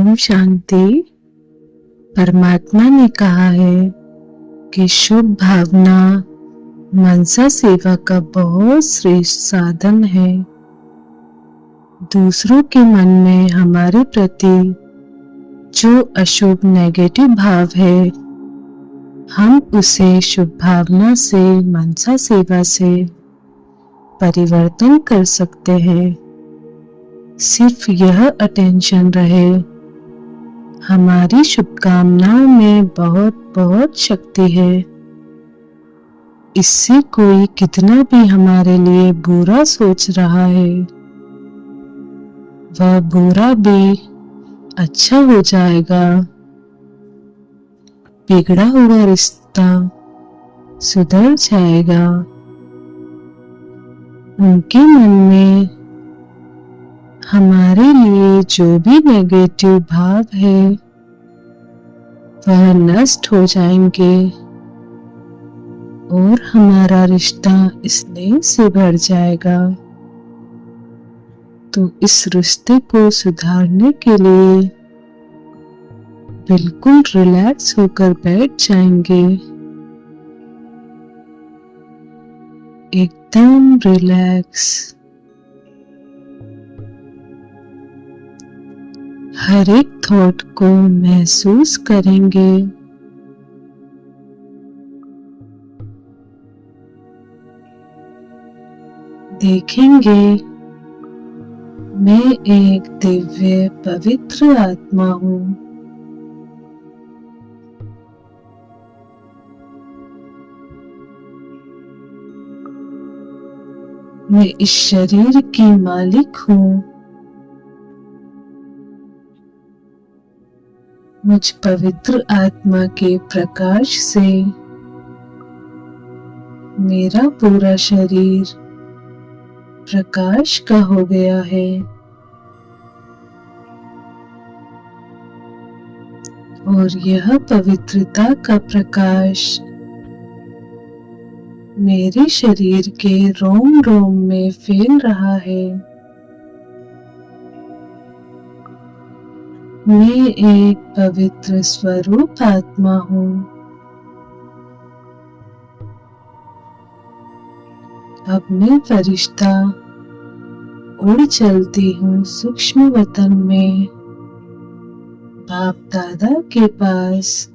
ओम शांति। परमात्मा ने कहा है कि शुभ भावना मनसा सेवा का बहुत श्रेष्ठ साधन है। दूसरों के मन में हमारे प्रति जो अशुभ नेगेटिव भाव है, हम उसे शुभ भावना से, मनसा सेवा से परिवर्तन कर सकते हैं। सिर्फ यह अटेंशन रहे। हमारी शुभकामनाओं में बहुत बहुत शक्ति है। इससे कोई कितना भी हमारे लिए बुरा सोच रहा है, वह बुरा भी अच्छा हो जाएगा। बिगड़ा हुआ रिश्ता सुधर जाएगा। उनके मन में हमारे लिए जो भी नेगेटिव भाव है, वह नष्ट हो जाएंगे और हमारा रिश्ता स्नेह से भर जाएगा। तो इस रिश्ते को सुधारने के लिए बिल्कुल रिलैक्स होकर बैठ जाएंगे। एकदम रिलैक्स। हर एक थॉट को महसूस करेंगे। देखेंगे मैं एक दिव्य पवित्र आत्मा हूँ। मैं इस शरीर की मालिक हूँ। मुझ पवित्र आत्मा के प्रकाश से मेरा पूरा शरीर प्रकाश का हो गया है और यह पवित्रता का प्रकाश मेरे शरीर के रोम रोम में फैल रहा है। मैं एक पवित्र स्वरूप आत्मा हूँ। अब मैं फरिश्ता उड़ चलती हूँ सूक्ष्म वतन में, बाप दादा के पास।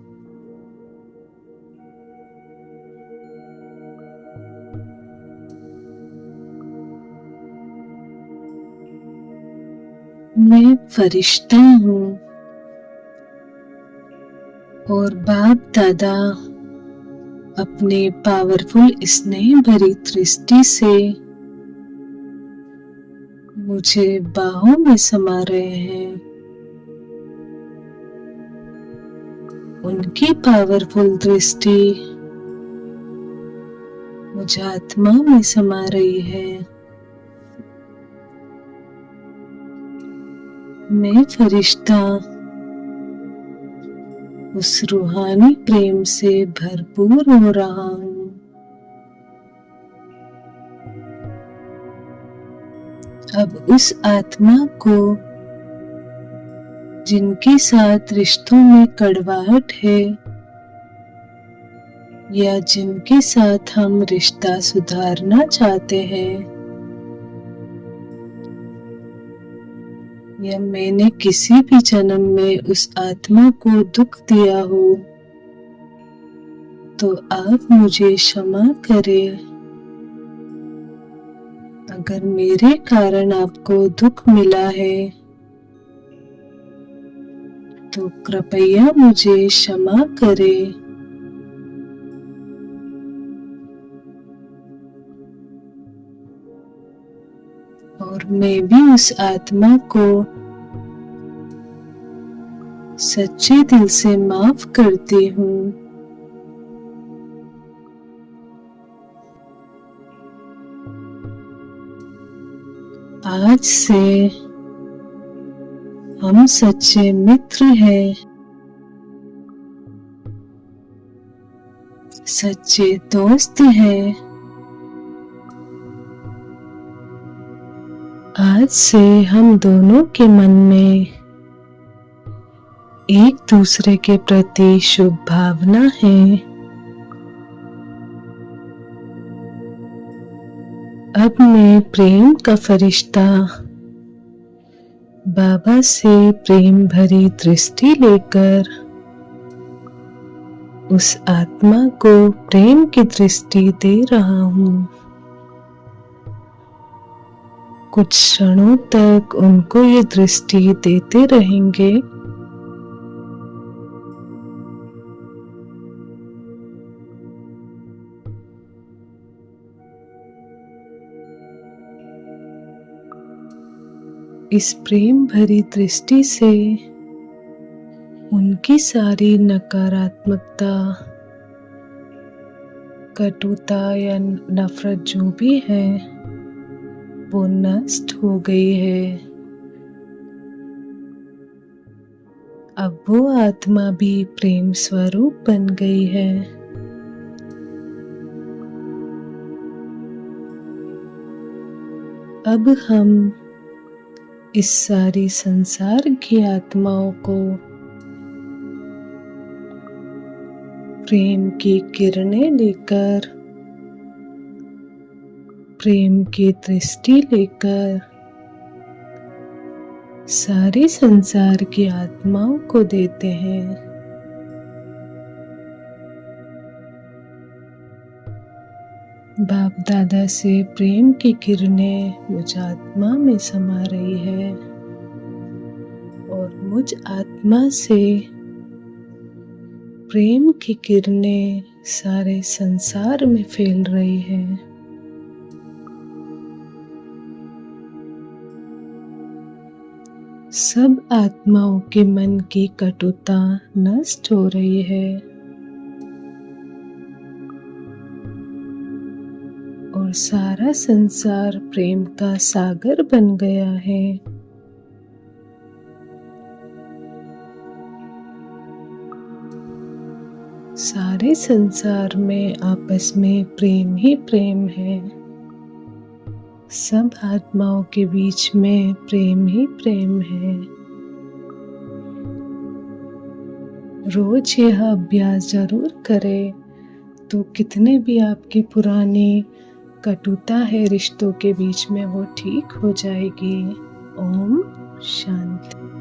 मैं फरिश्ता हूँ और बाप दादा अपने पावरफुल स्नेह भरी दृष्टि से मुझे बाहों में समा रहे हैं। उनकी पावरफुल दृष्टि मुझ आत्मा में समा रही है। मैं फरिश्ता उस रूहानी प्रेम से भरपूर हो रहा हूँ। अब उस आत्मा को जिनके साथ रिश्तों में कड़वाहट है या जिनके साथ हम रिश्ता सुधारना चाहते हैं, या मैंने किसी भी जन्म में उस आत्मा को दुख दिया हो, तो आप मुझे क्षमा करें। अगर मेरे कारण आपको दुख मिला है, तो कृपया मुझे क्षमा करें। और मैं भी उस आत्मा को सच्चे दिल से माफ करती हूँ। आज से हम सच्चे मित्र हैं, सच्चे दोस्त हैं। आज से हम दोनों के मन में एक दूसरे के प्रति शुभ भावना है। अब मैं प्रेम का फरिश्ता बाबा से प्रेम भरी दृष्टि लेकर उस आत्मा को प्रेम की दृष्टि दे रहा हूं। कुछ क्षणों तक उनको ये दृष्टि देते रहेंगे। इस प्रेम भरी दृष्टि से उनकी सारी नकारात्मकता, कटुता या नफरत जो भी है वो नष्ट हो गई है। अब वो आत्मा भी प्रेम स्वरूप बन गई है। अब हम इस सारी संसार की आत्माओं को प्रेम की किरणें लेकर, प्रेम की दृष्टि लेकर सारे संसार की आत्माओं को देते हैं। बाप दादा से प्रेम की किरणें मुझ आत्मा में समा रही है और मुझ आत्मा से प्रेम की किरणें सारे संसार में फैल रही है। सब आत्माओं के मन की कटुता नष्ट हो रही है और सारा संसार प्रेम का सागर बन गया है। सारे संसार में आपस में प्रेम ही प्रेम है। सब आत्माओं के बीच में प्रेम ही प्रेम है। रोज यह अभ्यास जरूर करें तो कितने भी आपकी पुरानी कटुता है रिश्तों के बीच में वो ठीक हो जाएगी। ओम शांति।